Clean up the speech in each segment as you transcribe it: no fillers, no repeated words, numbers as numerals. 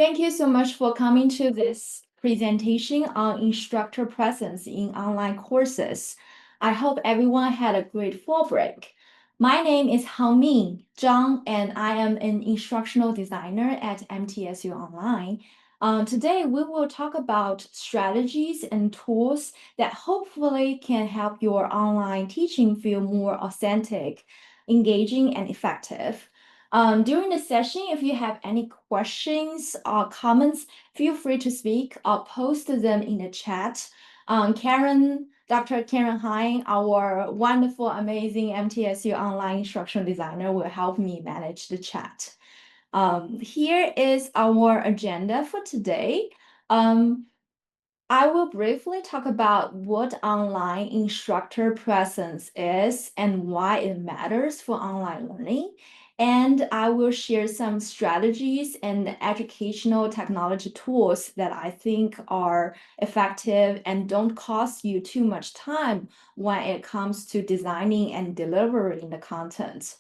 Thank you so much for coming to this presentation on instructor presence in online courses. I hope everyone had a great fall break. My name is Hangmin Zhang, and I am an instructional designer at MTSU Online. Today, we will talk about strategies and tools that hopefully can help your online teaching feel more authentic, engaging, and effective. During the session, if you have any questions or comments, feel free to speak or post them in the chat. Dr. Karen Hein, our wonderful, amazing MTSU Online instructional designer, will help me manage the chat. Here is our agenda for today. I will briefly talk about what online instructor presence is and why it matters for online learning. And I will share some strategies and educational technology tools that I think are effective and don't cost you too much time when it comes to designing and delivering the content.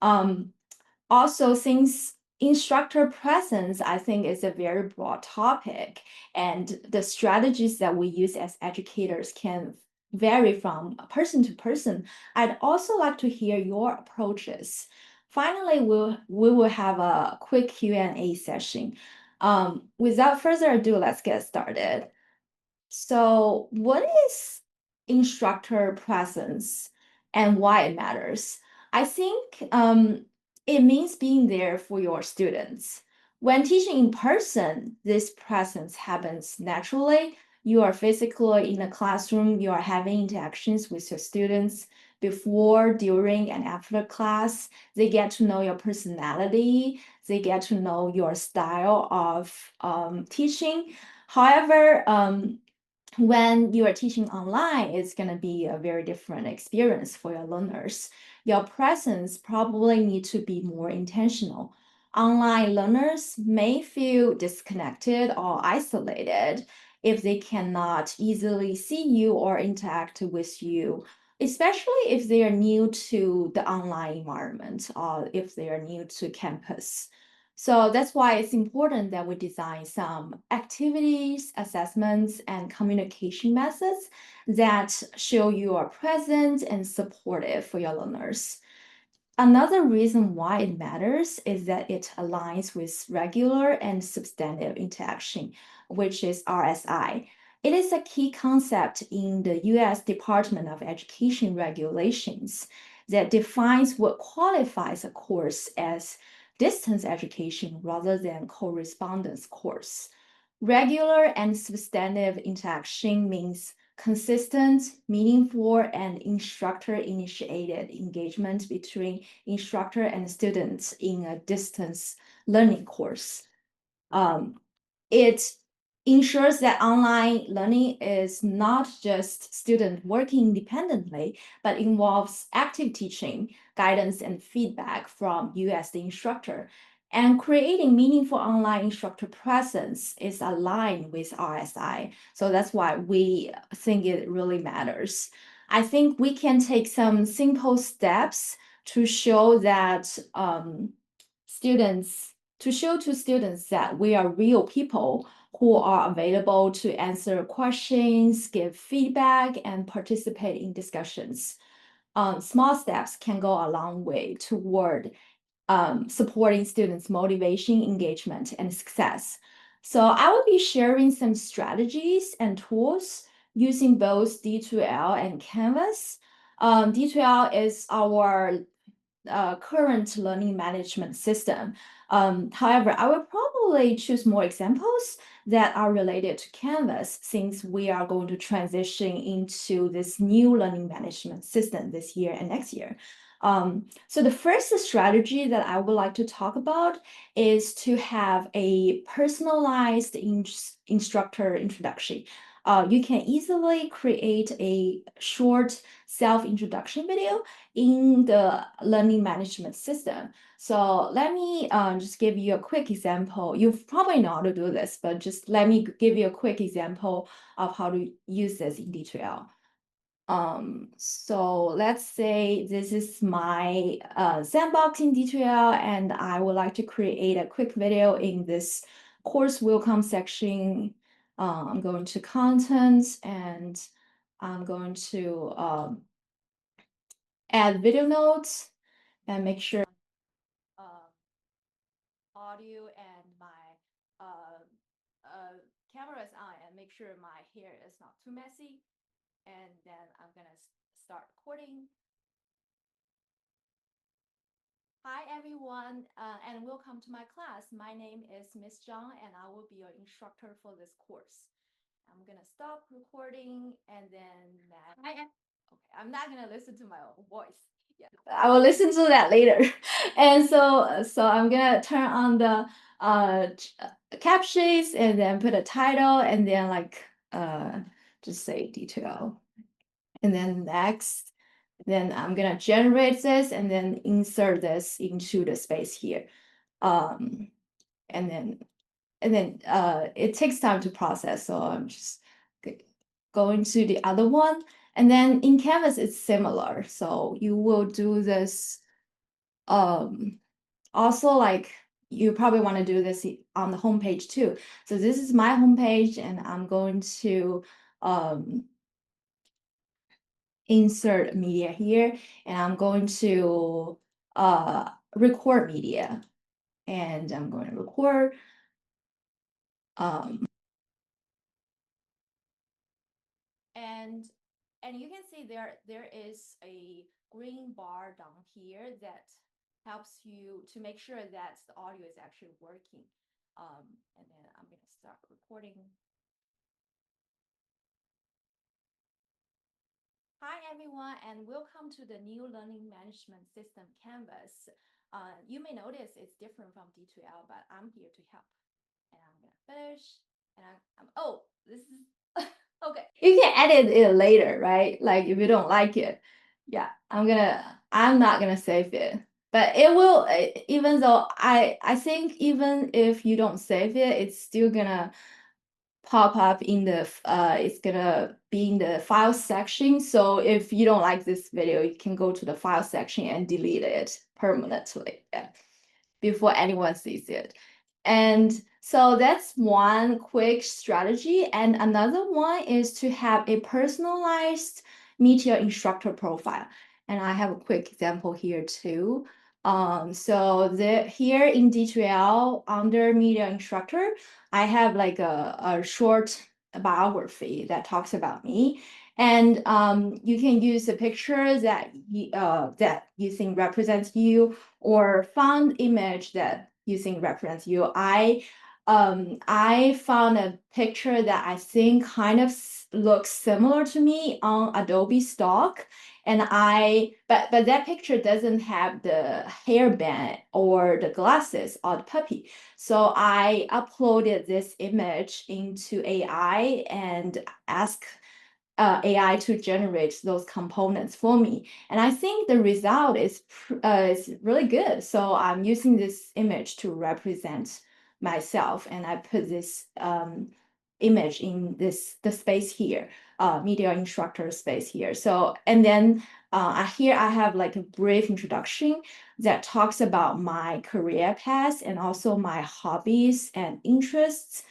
Also, since instructor presence, I think, is a very broad topic, and the strategies that we use as educators can vary from person to person. I'd also like to hear your approaches. Finally, we will have a quick Q&A session. Without further ado, let's get started. So, what is instructor presence and why it matters? I think it means being there for your students. When teaching in person, this presence happens naturally. You are physically in the classroom, you are having interactions with your students before, during, and after class. They get to know your personality, they get to know your style of teaching. However, when you are teaching online, it's going to be a very different experience for your learners. Your presence probably need to be more intentional. Online learners may feel disconnected or isolated if they cannot easily see you or interact with you, especially if they are new to the online environment or if they are new to campus. So that's why it's important that we design some activities, assessments, and communication methods that show you are present and supportive for your learners. Another reason why it matters is that it aligns with regular and substantive interaction, which is RSI. It is a key concept in the US Department of Education regulations that defines what qualifies a course as distance education rather than correspondence course. Regular and substantive interaction means consistent, meaningful, and instructor-initiated engagement between instructor and students in a distance learning course. It ensures that online learning is not just student working independently, but involves active teaching, guidance, and feedback from you as the instructor. And creating meaningful online instructor presence is aligned with RSI. So that's why we think it really matters. I think we can take some simple steps to show that to show to students that we are real people who are available to answer questions, give feedback, and participate in discussions. Small steps can go a long way toward supporting students' motivation, engagement, and success. So I will be sharing some strategies and tools using both D2L and Canvas. D2L is our current learning management system. However, I will probably choose more examples that are related to Canvas since we are going to transition into this new learning management system this year and next year. So the first strategy that I would like to talk about is to have a personalized instructor introduction. You can easily create a short self-introduction video in the learning management system. So let me just give you a quick example. You probably know how to do this, but just let me give you a quick example of how to use this in D2L. So let's say this is my sandbox in D2L, and I would like to create a quick video in this course welcome section, I'm going to contents and I'm going to add video notes and make sure audio and my camera is on and make sure my hair is not too messy. And then I'm gonna start recording. Hi everyone, and welcome to my class. My name is Miss Zhang, and I will be your instructor for this course. I'm gonna stop recording, and then okay, I'm not gonna listen to my own voice. Yeah, I will listen to that later. And so I'm gonna turn on the captions and then put a title and then like just say D2L. And then next, then I'm gonna generate this and then insert this into the space here. And then it takes time to process, so I'm just going to the other one. And then in Canvas, it's similar. So you will do this also like you probably want to do this on the homepage too. So this is my homepage and I'm going to insert media here and I'm going to record media and I'm going to record and you can see there is a green bar down here that helps you to make sure that the audio is actually working. And then I'm going to start recording. Hi everyone, and welcome to the new learning management system Canvas. You may notice it's different from D2L, but I'm here to help. And I'm gonna finish. And oh, this is okay. You can edit it later, right? Like if you don't like it. Yeah, I'm not gonna save it. But it will, even though I think even if you don't save it, it's still gonna pop up in the it's gonna be in the file section. So if you don't like this video, you can go to the file section and delete it permanently, yeah, before anyone sees it. And so that's one quick strategy. And another one is to have a personalized Meet Your Instructor profile. And I have a quick example here too. So here in D2L under Meet Your Instructor, I have like a short biography that talks about me. And you can use a picture that you think represents you or font image that you think represents you. I found a picture that I think kind of looks similar to me on Adobe Stock. And but that picture doesn't have the hairband or the glasses or the puppy. So I uploaded this image into AI and asked AI to generate those components for me. And I think the result is really good. So I'm using this image to represent myself, and I put this image in the space here, media instructor space here. So, and then here I have like a brief introduction that talks about my career path and also my hobbies and interests.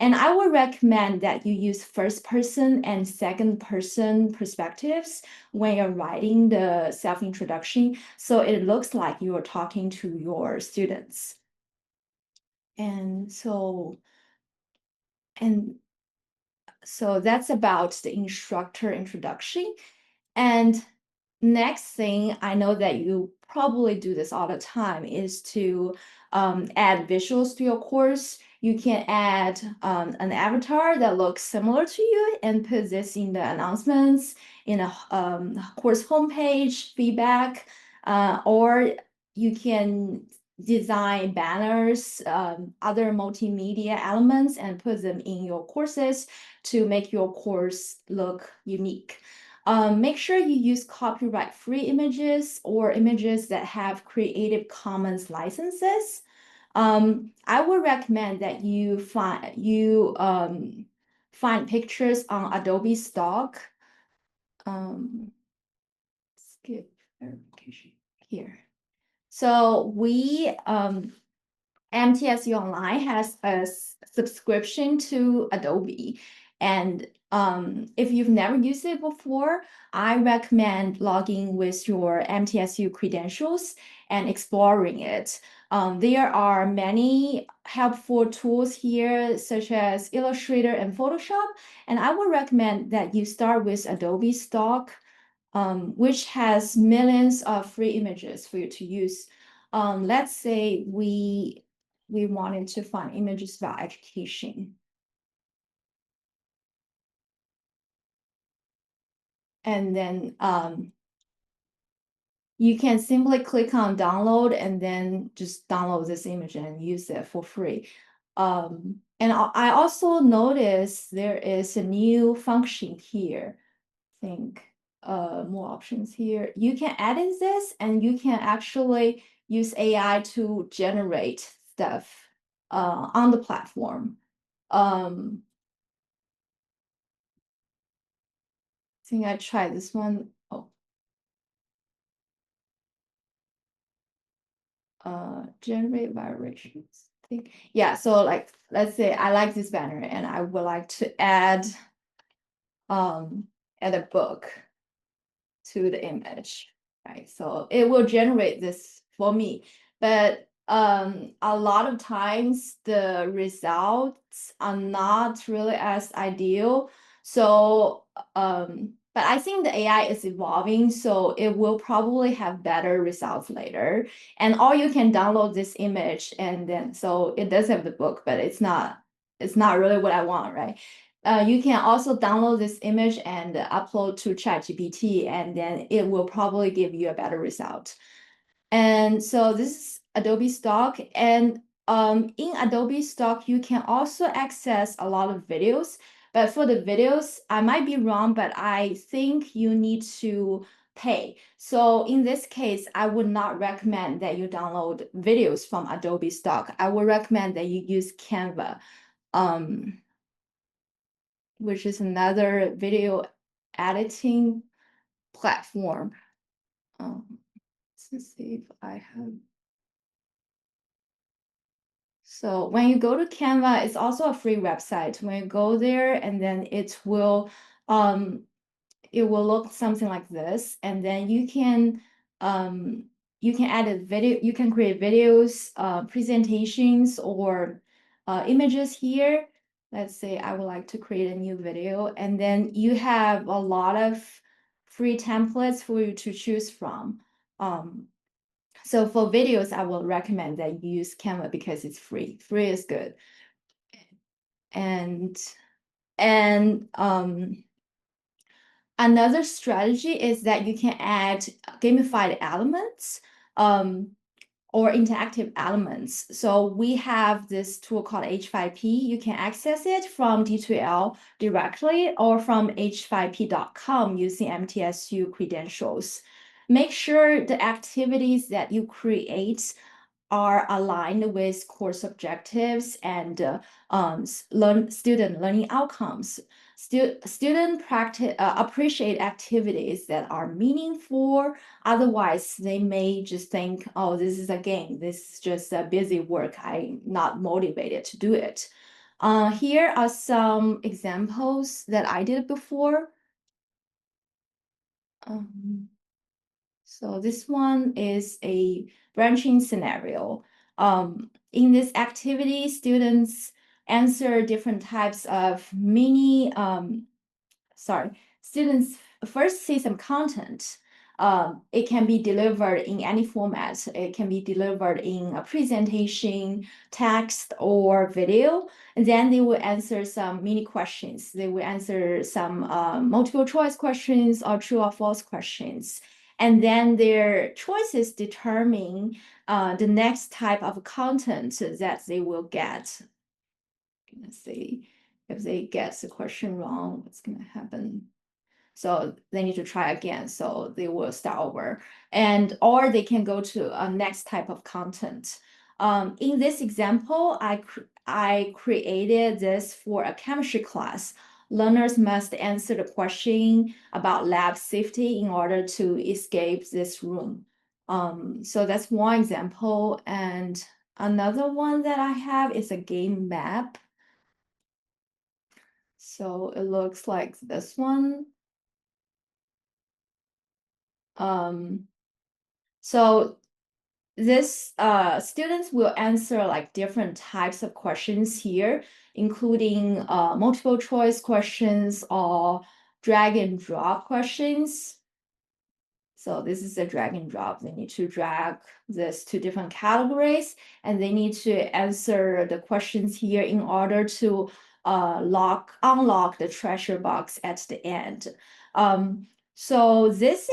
And I would recommend that you use first person and second person perspectives when you're writing the self-introduction, so it looks like you're talking to your students. And so that's about the instructor introduction. And next thing, I know that you probably do this all the time, is to add visuals to your course. You can add an avatar that looks similar to you and put this in the announcements, in a course homepage, feedback, or you can design banners, other multimedia elements, and put them in your courses to make your course look unique. Make sure you use copyright-free images or images that have Creative Commons licenses. I would recommend that you find pictures on Adobe Stock. Skip verification here. So we MTSU Online has a subscription to Adobe. And if you've never used it before, I recommend logging with your MTSU credentials and exploring it. There are many helpful tools here, such as Illustrator and Photoshop. And I would recommend that you start with Adobe Stock, which has millions of free images for you to use. Let's say we wanted to find images about education. And then you can simply click on download and then just download this image and use it for free. And I also noticed there is a new function here. I think more options here. You can edit this and you can actually use AI to generate stuff on the platform. I think I tried this one. Oh, generate variations. I think yeah. So like, let's say I like this banner and I would like to add a book to the image, right? So it will generate this for me. But a lot of times the results are not really as ideal. So but I think the AI is evolving, so it will probably have better results later. And or you can download this image and then so it does have the book, but it's not really what I want, right? You can also download this image and upload to ChatGPT, and then it will probably give you a better result. And so this is Adobe Stock. And in Adobe Stock, you can also access a lot of videos. But for the videos, I might be wrong, but I think you need to pay. So in this case, I would not recommend that you download videos from Adobe Stock. I would recommend that you use Canva. Which is another video editing platform. Let's see if I have. So when you go to Canva, it's also a free website. When you go there, and then it will look something like this, and then you can add a video, you can create videos, presentations, or images here. Let's say I would like to create a new video, and then you have a lot of free templates for you to choose from. So for videos, I will recommend that you use Canva because it's free. Free is good. And another strategy is that you can add gamified elements or interactive elements. So we have this tool called H5P. You can access it from D2L directly or from h5p.com using MTSU credentials. Make sure the activities that you create are aligned with course objectives and student learning outcomes. Student appreciate activities that are meaningful. Otherwise, they may just think, oh, this is a game. This is just a busy work. I'm not motivated to do it. Here are some examples that I did before. So this one is a branching scenario. In this activity, students answer different types of students first see some content. It can be delivered in any format. It can be delivered in a presentation, text, or video. And then they will answer some mini questions. They will answer some multiple choice questions or true or false questions. And then their choices determine the next type of content that they will get. Let's see if they get the question wrong, what's going to happen? So they need to try again. So they will start over, and or they can go to a next type of content. In this example, I created this for a chemistry class. Learners must answer the question about lab safety in order to escape this room. So that's one example. And Another one that I have is a game map. So it looks like this one. So this students will answer like different types of questions here, including multiple choice questions or drag and drop questions. So this is a drag and drop. They need to drag this to different categories, and they need to answer the questions here in order to unlock the treasure box at the end. So this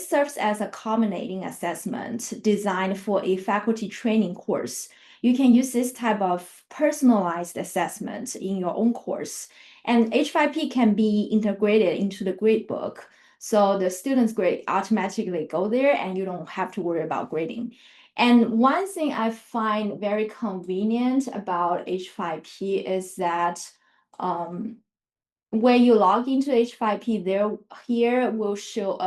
serves as a culminating assessment designed for a faculty training course. You can use this type of personalized assessment in your own course, and H5P can be integrated into the gradebook. So the student's grade automatically go there and you don't have to worry about grading. And one thing I find very convenient about H5P is that when you log into H5P, here will show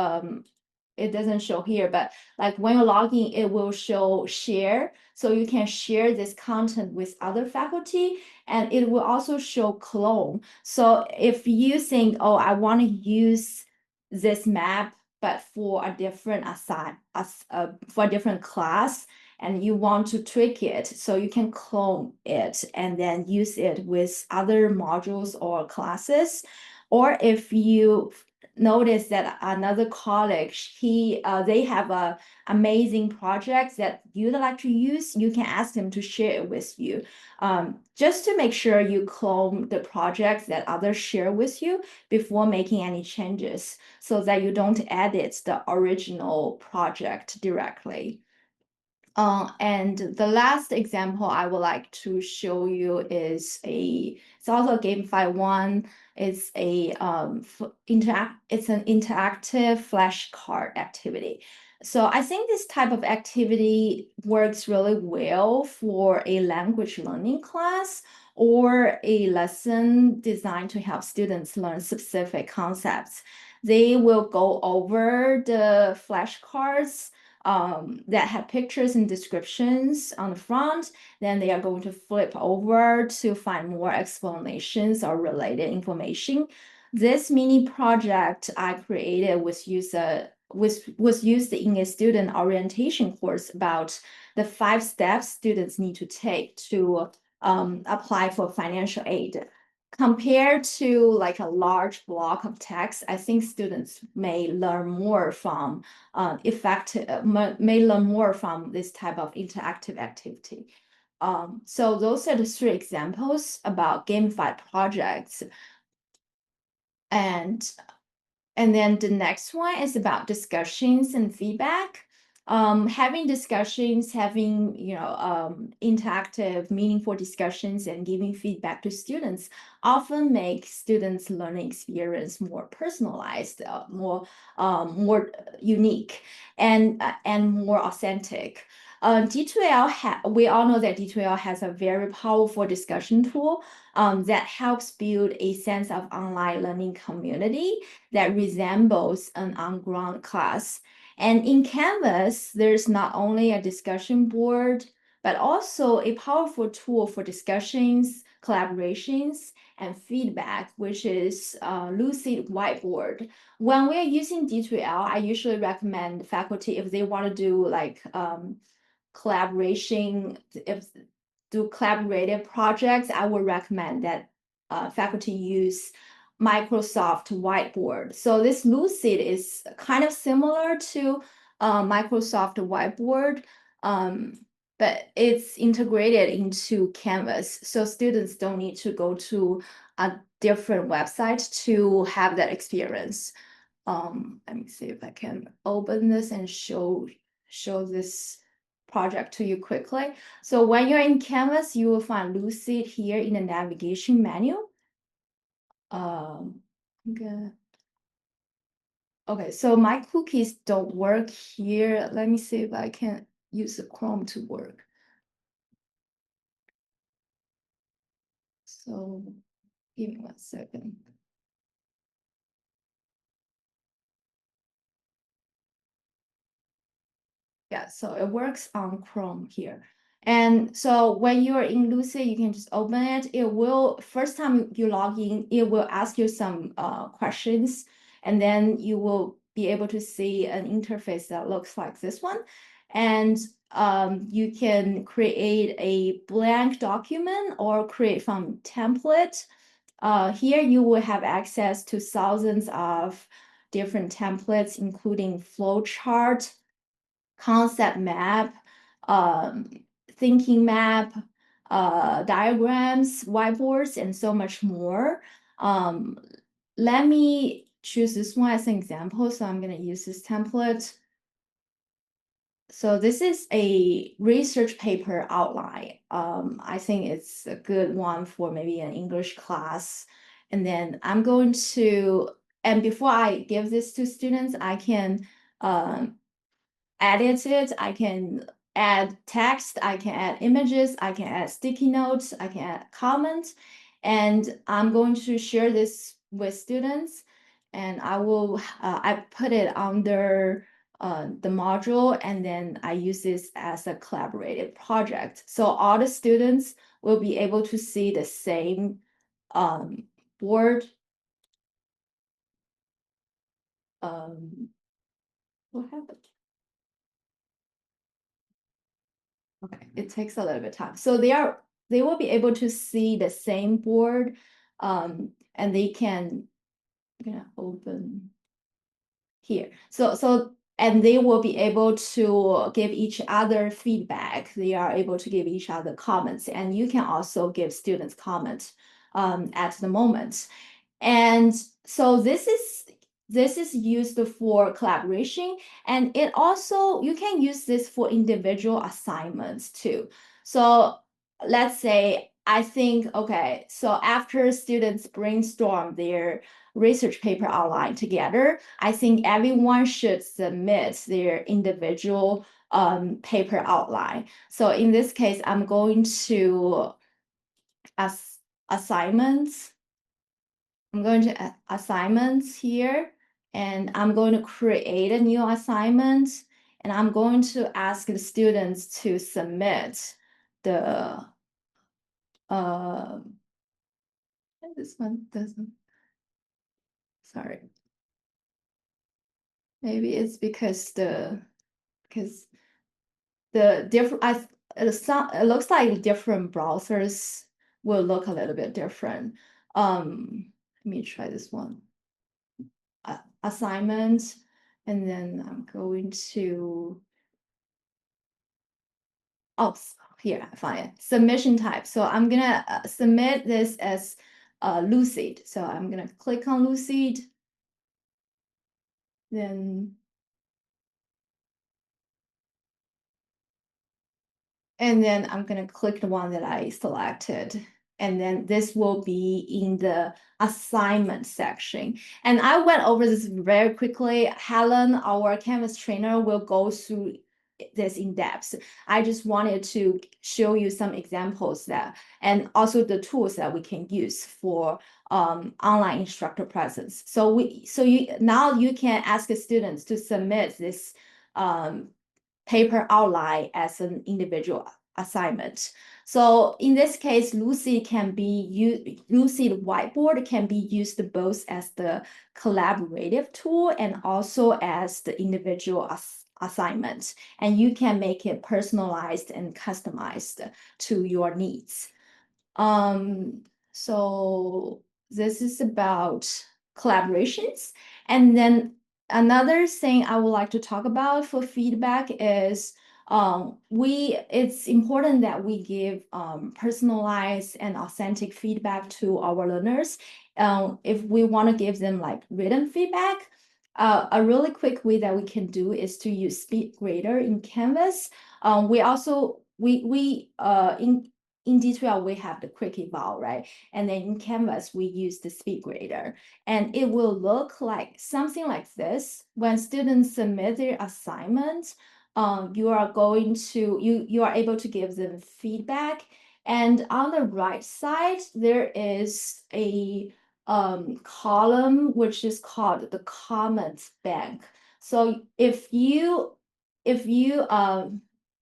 it doesn't show here, but like when you log in, it will show share. So you can share this content with other faculty, and it will also show clone. So if you think, oh, I want to use this map, but for a different for a different class, and you want to tweak it, so you can clone it and then use it with other modules or classes. Or if you notice that another college, they have a amazing project that you'd like to use, you can ask them to share it with you. Just to make sure you clone the projects that others share with you before making any changes, so that you don't edit the original project directly. And the last example I would like to show you is it's also a gamified one. It's an interactive flashcard activity. So I think this type of activity works really well for a language learning class or a lesson designed to help students learn specific concepts. They will go over the flashcards that have pictures and descriptions on the front. Then they are going to flip over to find more explanations or related information. This mini project I created was used in a student orientation course about the 5 steps students need to take to apply for financial aid. Compared to like a large block of text, I think students may learn more from may learn more from this type of interactive activity. So those are the 3 examples about gamified projects. And then the next one is about discussions and feedback. Having discussions, having interactive, meaningful discussions, and giving feedback to students often makes students' learning experience more personalized, more unique, and more authentic. D2L we all know that D2L has a very powerful discussion tool that helps build a sense of online learning community that resembles an on-ground class. And in Canvas, there's not only a discussion board, but also a powerful tool for discussions, collaborations, and feedback, which is Lucid Whiteboard. When we're using D2L, I usually recommend faculty, if they want to do like collaboration, do collaborative projects, I would recommend that faculty use Microsoft Whiteboard. So this Lucid is kind of similar to Microsoft Whiteboard, but it's integrated into Canvas. So students don't need to go to a different website to have that experience. Let me see if I can open this and show this project to you quickly. So when you're in Canvas, you will find Lucid here in the navigation menu. Okay. Okay, so my cookies don't work here. Let me see if I can use the Chrome to work. So give me 1 second. Yeah, so it works on Chrome here. And so when you're in Lucid, you can just open it. It will, first time you log in, it will ask you some questions, and then you will be able to see an interface that looks like this one. And you can create a blank document or create from template. Here you will have access to thousands of different templates, including flowchart, concept map, um, thinking map, diagrams, whiteboards, and so much more. Let me choose this one as an example. So I'm going to use this template. So this is a research paper outline. I think it's a good one for maybe an English class. And then I'm going to, and before I give this to students, I can edit it. I can add text, I can add images, I can add sticky notes, I can add comments, and I'm going to share this with students. And I put it under the module, and then I use this as a collaborative project. So all the students will be able to see the same board. What happened? Okay, it takes a little bit of time. So they will be able to see the same board, and they can, I'm gonna open here. And they will be able to give each other feedback. They are able to give each other comments, and you can also give students comments at the moment. And so this is used for collaboration, and it also, you can use this for individual assignments too. So let's say I think, okay, so after students brainstorm their research paper outline together, I think everyone should submit their individual paper outline. So in this case, I'm going to assignments. I'm going to assignments here, and I'm going to create a new assignment, and I'm going to ask the students to submit the, this one doesn't, sorry. Maybe it's because the different, it looks like different browsers will look a little bit different. Let me try this one. Assignment, and then I'm going to, oh, here I find it, submission type. So I'm gonna submit this as Lucid. So I'm gonna click on Lucid, then and then I'm gonna click the one that I selected. And then this will be in the assignment section. And I went over this very quickly. Helen, our Canvas trainer, will go through this in depth. I just wanted to show you some examples that, and also the tools that we can use for online instructor presence. So now you can ask the students to submit this paper outline as an individual assignment. So in this case, Lucid Whiteboard can be used both as the collaborative tool and also as the individual assignment. And you can make it personalized and customized to your needs. So this is about collaborations. And then another thing I would like to talk about for feedback is it's important that we give personalized and authentic feedback to our learners. If we want to give them like written feedback, a really quick way that we can do is to use SpeedGrader in Canvas. We also in D2L, we have the quick eval, right? And then in Canvas, we use the SpeedGrader. And it will look like something like this. When students submit their assignments, you are able to give them feedback. And on the right side, there is a column which is called the comments bank. So if you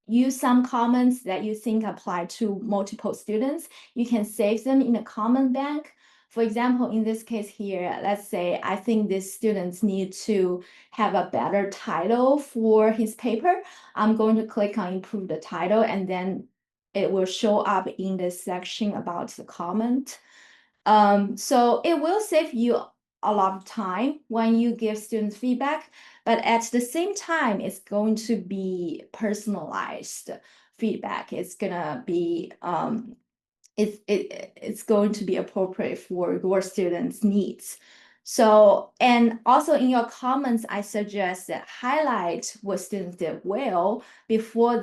use some comments that you think apply to multiple students. You can save them in a comment bank. For example, in this case here, let's say I think these students need to have a better title for his paper. I'm going to click on improve the title, and then it will show up in this section about the comment. So it will save you a lot of time when you give students feedback, but at the same time, it's going to be personalized feedback. It's gonna be it's going to be appropriate for your students' needs. So, and also in your comments, I suggest that highlight what students did well before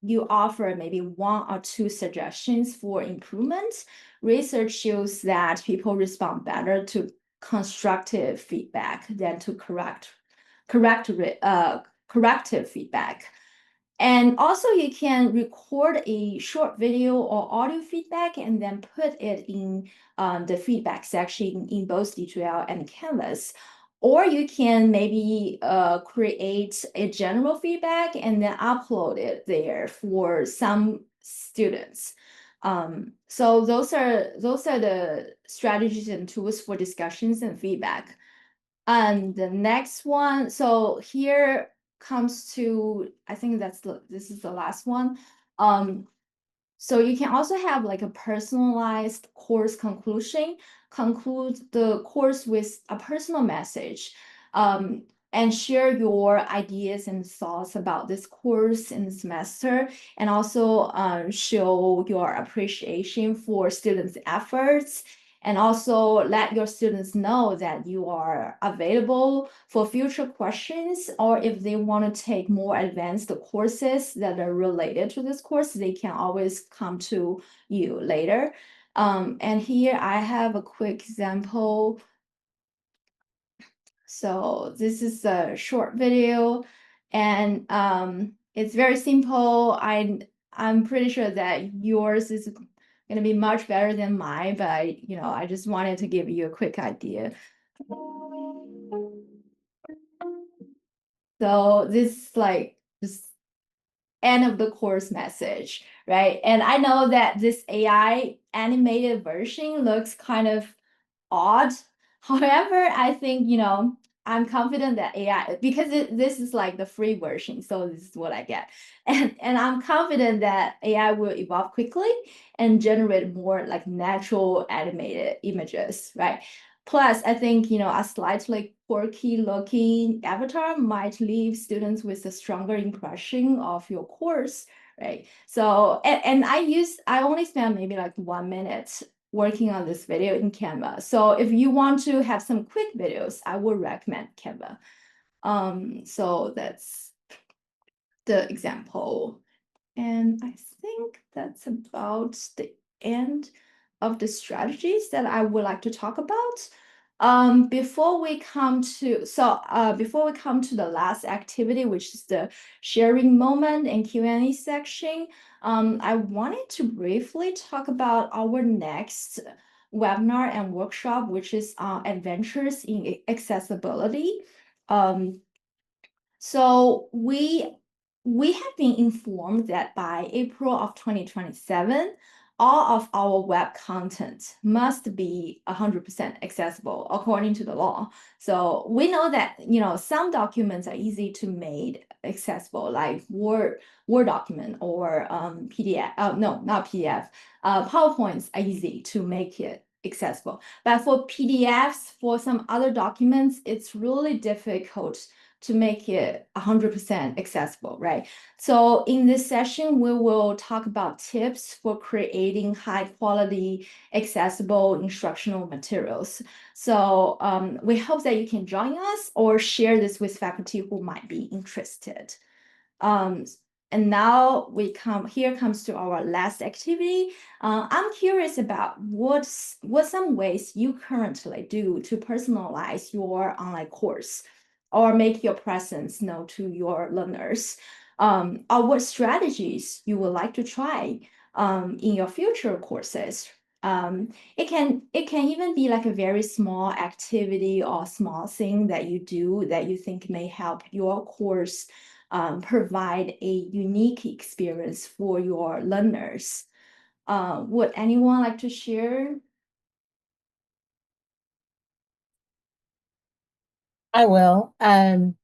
you offer maybe 1 or 2 suggestions for improvement. Research shows that people respond better to constructive feedback than to corrective feedback. And also you can record a short video or audio feedback and then put it in the feedback section in both D2L and Canvas. Or you can maybe create a general feedback and then upload it there for some students. So those are the strategies and tools for discussions and feedback. And the next one, so here comes to, I think this is the last one. So you can also have like a personalized course conclusion, conclude the course with a personal message, and share your ideas and thoughts about this course in the semester, and also show your appreciation for students' efforts, and also let your students know that you are available for future questions, or if they want to take more advanced courses that are related to this course, they can always come to you later. And here I have a quick example. So this is a short video, and it's very simple. I'm pretty sure that yours is going to be much better than mine, but I just wanted to give you a quick idea. So this is like just end of the course message, right? And I know that this AI animated version looks kind of odd. However, I think, I'm confident that AI, because this is like the free version, so this is what I get. And I'm confident that AI will evolve quickly and generate more like natural animated images, right? Plus, I think, a slightly quirky looking avatar might leave students with a stronger impression of your course, right? So, and I only spent maybe like 1 minute working on this video in Canva. So if you want to have some quick videos, I would recommend Canva. So that's the example. And I think that's about the end of the strategies that I would like to talk about. Before we come to the last activity, which is the sharing moment and Q&A section, I wanted to briefly talk about our next webinar and workshop, which is Adventures in Accessibility. So we have been informed that by April of 2027, all of our web content must be 100% accessible according to the law. So we know that, some documents are easy to make accessible, like Word document or PDF. No, not PDF. PowerPoints are easy to make it accessible. But for PDFs, for some other documents, it's really difficult to make it 100% accessible, right? So in this session, we will talk about tips for creating high quality, accessible instructional materials. So we hope that you can join us or share this with faculty who might be interested. And now here comes to our last activity. I'm curious about what some ways you currently do to personalize your online course or make your presence known to your learners, or what strategies you would like to try in your future courses. It can even be like a very small activity or small thing that you do that you think may help your course provide a unique experience for your learners. Would anyone like to share? I will. Thank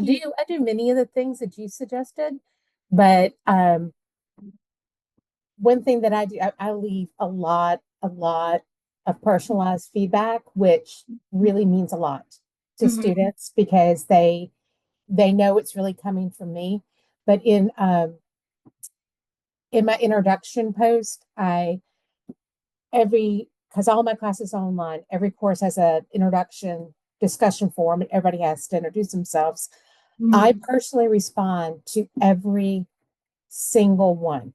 you. I do many of the things that you suggested, but one thing that I do, I leave a lot of personalized feedback, which really means a lot to Mhm, students because they know it's really coming from me. But in my introduction post, I every because all my classes are online, every course has an introduction discussion forum, and everybody has to introduce themselves. I mhm, personally respond to every single one,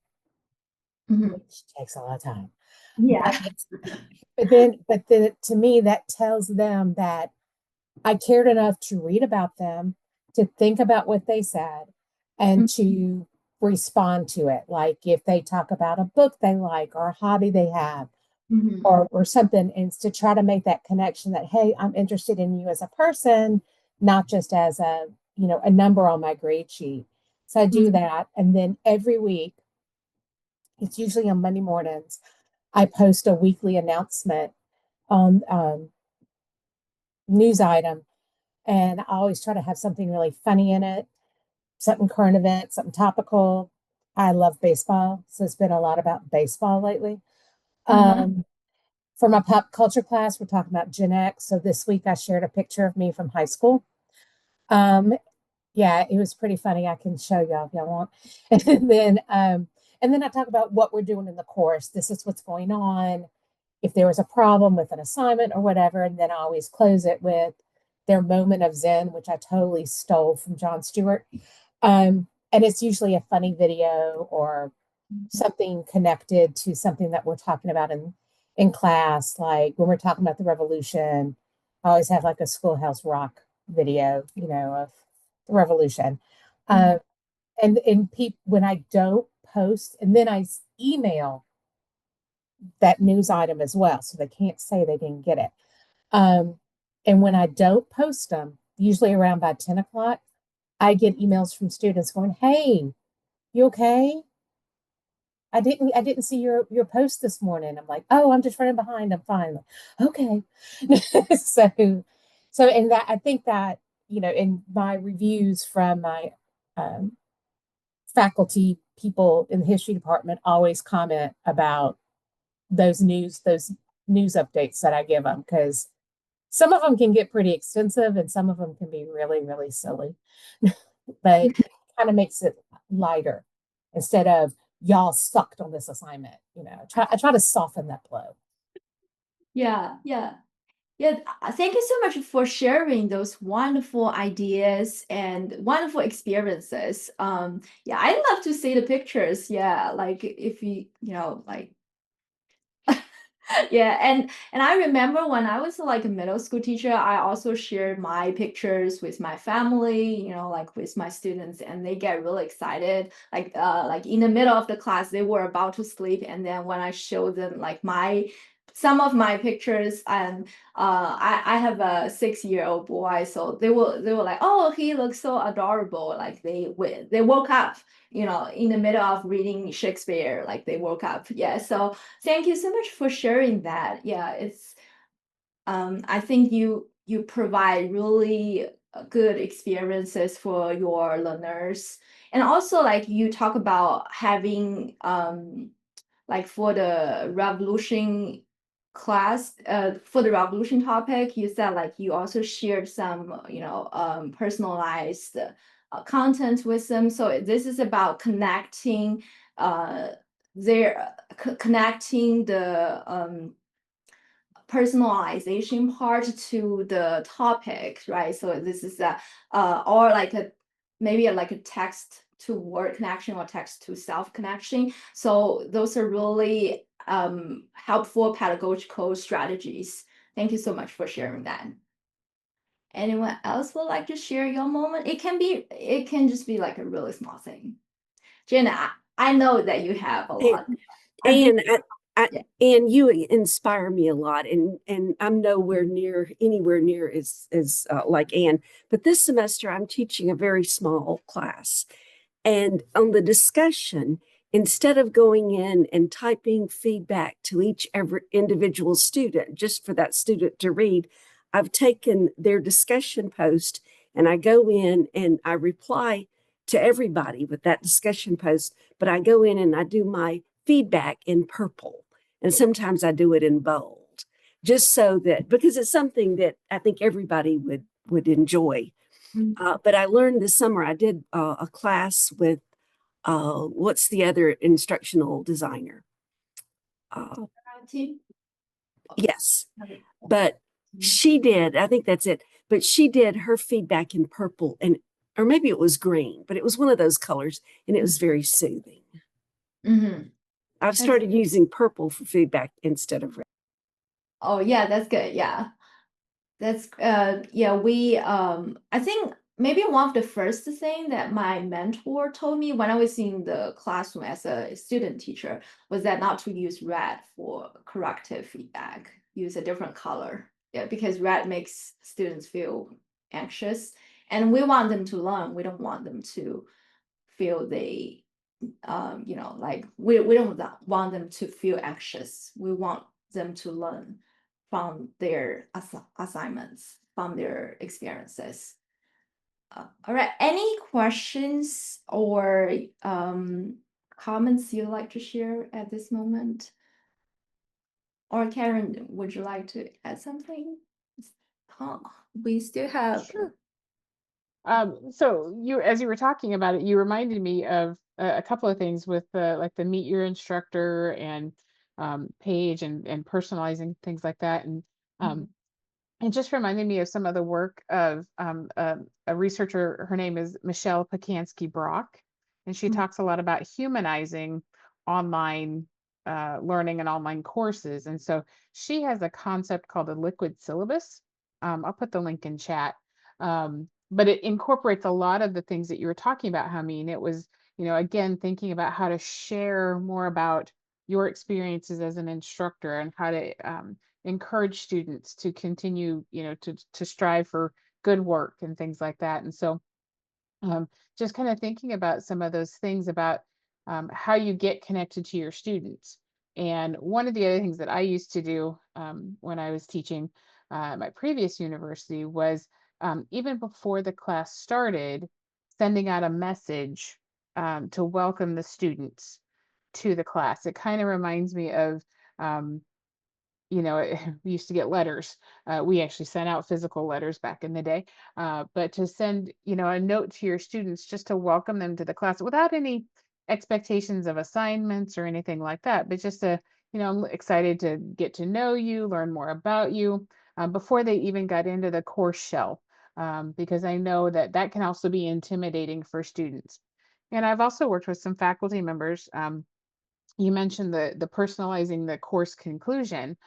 mhm. which takes a lot of time. But Yeah. but then to me that tells them that I cared enough to read about them, to think about what they said, and to respond to it. Like if they talk about a book they like or a hobby they have Mhm, or something, and to try to make that connection that, hey, I'm interested in you as a person, not just as a number on my grade sheet. So I do mhm, that. And then every week, it's usually on Monday mornings, I post a weekly announcement on news item. And I always try to have something really funny in it, something current event, something topical. I love baseball. So it's been a lot about baseball lately. uh-huh, Um, for my pop culture class, we're talking about Gen X. So this week I shared a picture of me from high school. Um, yeah, it was pretty funny. I can show y'all if y'all want. And then I talk about what we're doing in the course. This is what's going on. If there was a problem with an assignment or whatever, and then I always close it with their moment of Zen, which I totally stole from Jon Stewart. And it's usually a funny video or something connected to something that we're talking about in class. Like when we're talking about the revolution, I always have like a Schoolhouse Rock video, of the revolution. mhm. Uh, and when I don't post, and then I email that news item as well, so they can't say they didn't get it. Um, and when I don't post them, usually around by 10 o'clock, I get emails from students going, "Hey, you okay? I didn't see your post this morning." I'm like, "Oh, I'm just running behind. I'm fine." Like, okay. So in that, I think that, in my reviews from my um, faculty people in the history department always comment about those news updates that I give them, because some of them can get pretty extensive and some of them can be really, really silly. But it kind of makes it lighter instead of y'all sucked on this assignment. I try to soften that blow. Yeah, yeah. Yeah, thank you so much for sharing those wonderful ideas and wonderful experiences. Yeah, I love to see the pictures. Yeah, like if like yeah, and I remember when I was like a middle school teacher, I also shared my pictures with my family, like with my students, and they get really excited. Like in the middle of the class, they were about to sleep, and then when I show them like my some of my pictures, and I have a 6-year-old boy, so they were like, oh, he looks so adorable. Like they woke up, in the middle of reading Shakespeare, like they woke up. Yeah, so thank you so much for sharing that. Yeah, I think you provide really good experiences for your learners. And also like you talk about having like for the revolution class, for the revolution topic, you said like you also shared some, personalized content with them. So this is about connecting connecting the personalization part to the topic, right? So this is or like a maybe like a text to word connection or text to self connection. So those are really helpful pedagogical strategies. Thank you so much for sharing that. Anyone else would like to share your moment? It can just be like a really small thing. Jenna, I know that you have a And, lot. I've been and And you inspire me a lot, and I'm nowhere near anywhere near as like Anne. But this semester, I'm teaching a very small class, and on the discussion, instead of going in and typing feedback to every individual student just for that student to read, I've taken their discussion post and I go in and I reply to everybody with that discussion post, but I go in and I do my feedback in purple. And sometimes I do it in bold, just so that, because it's something that I think everybody would enjoy. But I learned this summer, I did a class with, what's the other instructional designer? Yes, but she did, I think that's it, but she did her feedback in purple, and or maybe it was green, but it was one of those colors, and it was very soothing. I've started using purple for feedback instead of red. Oh yeah, that's good. Yeah. That's yeah, we I think maybe one of the first thing that my mentor told me when I was in the classroom as a student teacher was that not to use red for corrective feedback, use a different color. Yeah, because red makes students feel anxious and we want them to learn. We don't want them to feel they you know, like we don't want them to feel anxious. We want them to learn from their assignments, from their experiences. All right, any questions or comments you'd like to share at this moment? Or Karen, would you like to add something? Oh, we still have. Sure. So as you were talking about it, you reminded me of a couple of things with like the Meet Your Instructor and page and personalizing things like that. And it just reminded me of some of the work of a researcher. Her name is Michelle Pacansky-Brock, and she talks a lot about humanizing online learning and online courses. And so she has a concept called a liquid syllabus. I'll put the link in chat. But it incorporates a lot of the things that you were talking about, Hangmin. It was, again, thinking about how to share more about your experiences as an instructor and how to encourage students to continue, to strive for good work and things like that. And so just kind of thinking about some of those things about how you get connected to your students. And one of the other things that I used to do when I was teaching at my previous university was even before the class started, sending out a message to welcome the students to the class. It kind of reminds me of um, we used to get letters. We actually sent out physical letters back in the day. But to send, a note to your students just to welcome them to the class without any expectations of assignments or anything like that, but just to, I'm excited to get to know you, learn more about you before they even got into the course shell, because I know that that can also be intimidating for students. And I've also worked with some faculty members. You mentioned the personalizing the course conclusion.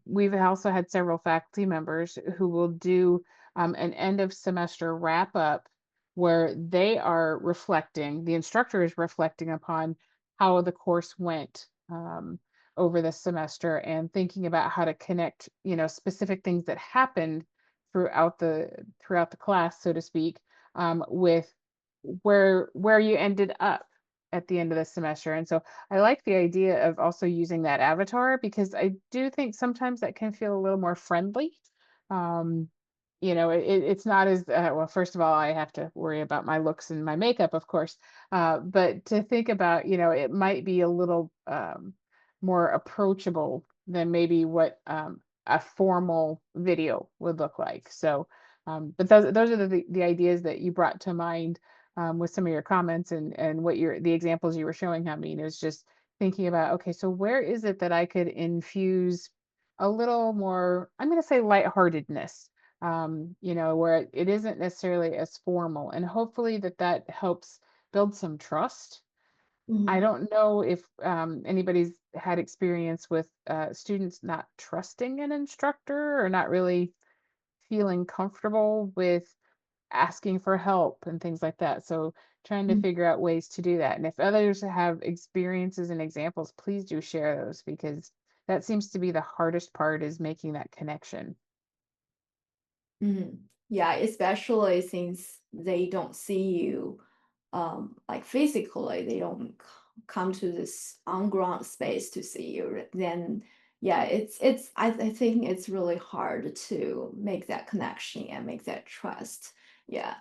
We've also had several faculty members who will do an end of semester wrap up where they are reflecting, the instructor is reflecting upon how the course went over the semester and thinking about how to connect, specific things that happened throughout the class, so to speak, with where you ended up at the end of the semester. And so I like the idea of also using that avatar because I do think sometimes that can feel a little more friendly. Um, it's not as well, first of all, I have to worry about my looks and my makeup, of course. But to think about, it might be a little more approachable than maybe what a formal video would look like. So, but those are the ideas that you brought to mind with some of your comments and what the examples you were showing. I mean, is just thinking about, okay, so where is it that I could infuse a little more, I'm going to say lightheartedness, where it isn't necessarily as formal, and hopefully that helps build some trust. I don't know if anybody's had experience with students not trusting an instructor or not really feeling comfortable with asking for help and things like that. So trying to figure out ways to do that. And if others have experiences and examples, please do share those, because that seems to be the hardest part, is making that connection. Yeah, especially since they don't see you like physically, they don't come to this on-ground space to see you. Then yeah, I think it's really hard to make that connection and make that trust. Yeah.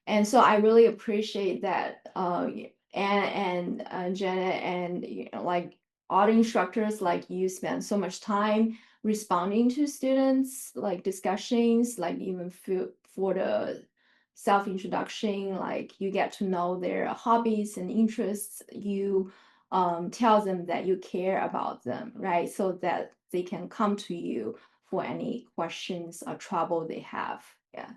And so I really appreciate that and Janet, and like all the instructors, like you spend so much time responding to students like discussions, like even for the self-introduction, like you get to know their hobbies and interests. You tell them that you care about them, right? So that they can come to you for any questions or trouble they have. Yeah.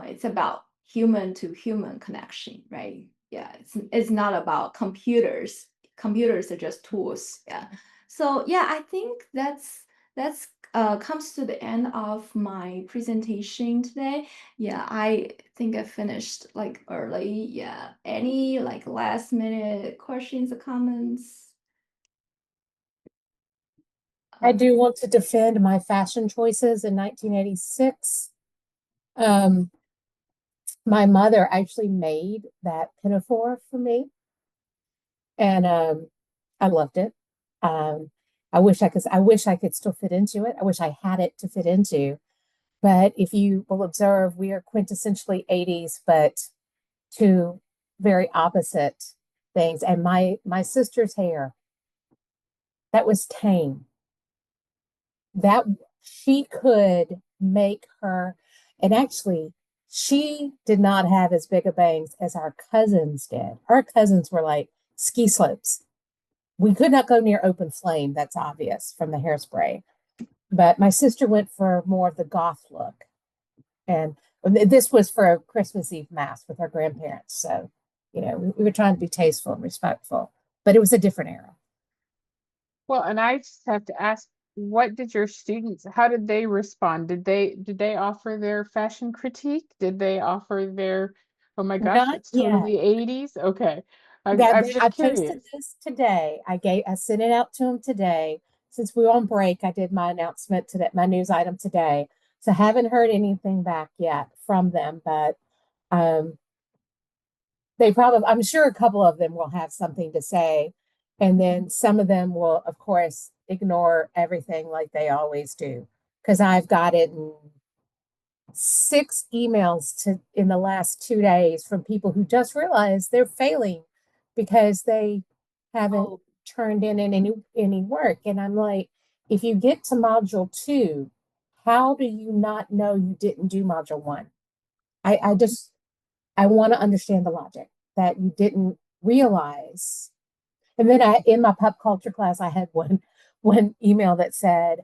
It's about human to human connection, right? Yeah, it's not about computers. Computers are just tools. Yeah. So yeah, I think that's comes to the end of my presentation today. Yeah, I think I finished like early. Yeah. Any like last minute questions or comments? I do want to defend my fashion choices in 1986. Um, my mother actually made that pinafore for me, and I loved it. Um, I wish I could still fit into it. I wish I had it to fit into. But if you will observe, we are quintessentially 80s, but two very opposite things. And my sister's hair, that was tame. That she could make her, and actually, she did not have as big a bangs as our cousins did. Our cousins were like ski slopes. We could not go near open flame. That's obvious from the hairspray. But my sister went for more of the goth look. And this was for a Christmas Eve mass with our grandparents. So, we were trying to be tasteful and respectful, but it was a different era. Well, and I just have to ask, what did your students, how did they respond? Did they offer their fashion critique? Did they offer their, oh my gosh, Not that's yet. totally 80s? Okay. Yeah, I'm I just posted curious. this today. I sent it out to them today. Since we were on break, I did my announcement today, my news item today. So haven't heard anything back yet from them, but um, I'm sure a couple of them will have something to say. And then some of them will, of course, ignore everything like they always do. Because I've got it in 6 emails in the last 2 days from people who just realized they're failing because they haven't Oh, turned in any work. And I'm like, if you get to module 2, how do you not know you didn't do module 1? I want to understand the logic that you didn't realize. And then in my pop culture class, I had one email that said,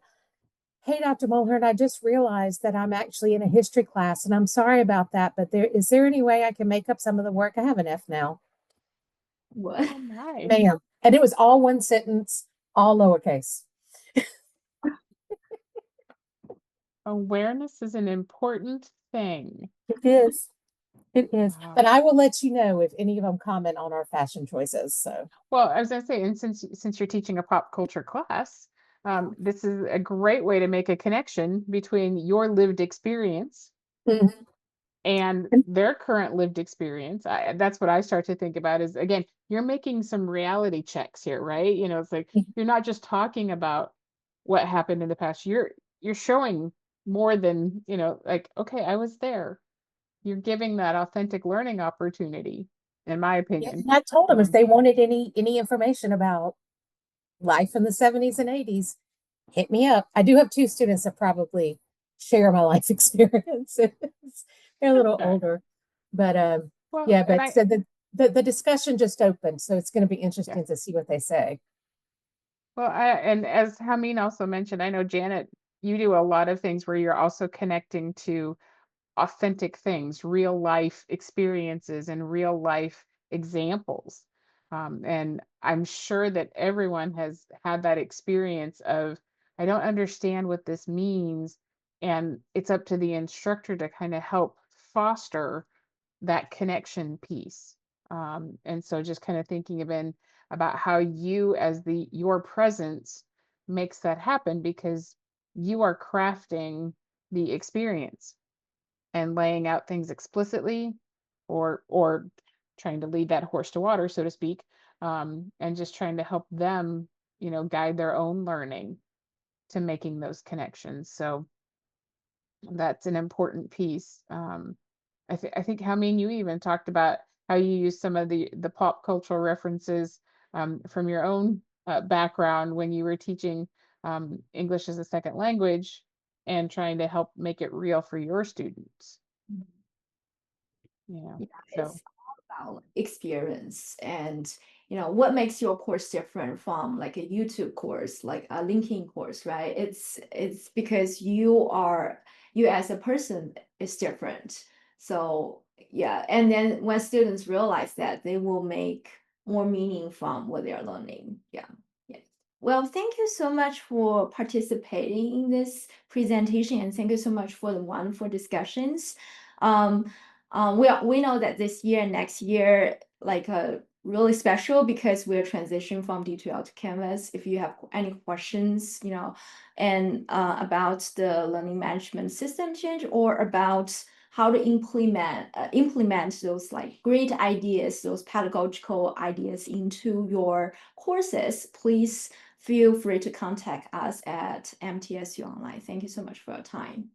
"Hey, Dr. Mulhearn, I just realized that I'm actually in a history class, and I'm sorry about that, but is there any way I can make up some of the work? I have an F now, what? Oh my. ma'am." And it was all one sentence, all lowercase. Awareness is an important thing. It is. It is. Wow. But I will let you know if any of them comment on our fashion choices. So, Well, I was gonna say, and since you're teaching a pop culture class, this is a great way to make a connection between your lived experience mhm. and their current lived experience. That's what I start to think about is, again, you're making some reality checks here, right? It's like you're not just talking about what happened in the past. You're showing more than, like, okay, I was there. You're giving that authentic learning opportunity, in my Yeah, opinion. and I told them if Um, they wanted any information about life in the 70s and 80s, hit me up. I do have 2 students that probably share my life experiences. They're a little okay. older, but Well, yeah, and but so the discussion just opened, so it's going to be yeah. interesting to see what they say. Well, and as Hameen also mentioned, I know Janet, you do a lot of things where you're also connecting to authentic things, real life experiences and real life examples. And I'm sure that everyone has had that experience of, I don't understand what this means. And it's up to the instructor to kind of help foster that connection piece. And so just kind of thinking about how you as your presence makes that happen, because you are crafting the experience and laying out things explicitly, or trying to lead that horse to water, so to speak, and just trying to help them, guide their own learning to making those connections. So that's an important piece. I think, Hangmin, you even talked about how you use some of the pop cultural references from your own background when you were teaching English as a second language and trying to help make it real for your students. Yeah, So it's all about experience and what makes your course different from like a YouTube course, like a LinkedIn course, right? It's because you as a person is different. So yeah, and then when students realize that, they will make more meaning from what they are learning. Yeah. Yeah. Well, thank you so much for participating in this presentation, and thank you so much for the wonderful discussions. We know that this year and next year, like really special, because we're transitioning from D2L to Canvas. If you have any questions, and about the learning management system change, or about how to implement those like great ideas, those pedagogical ideas into your courses, please feel free to contact us at MTSU Online. Thank you so much for your time.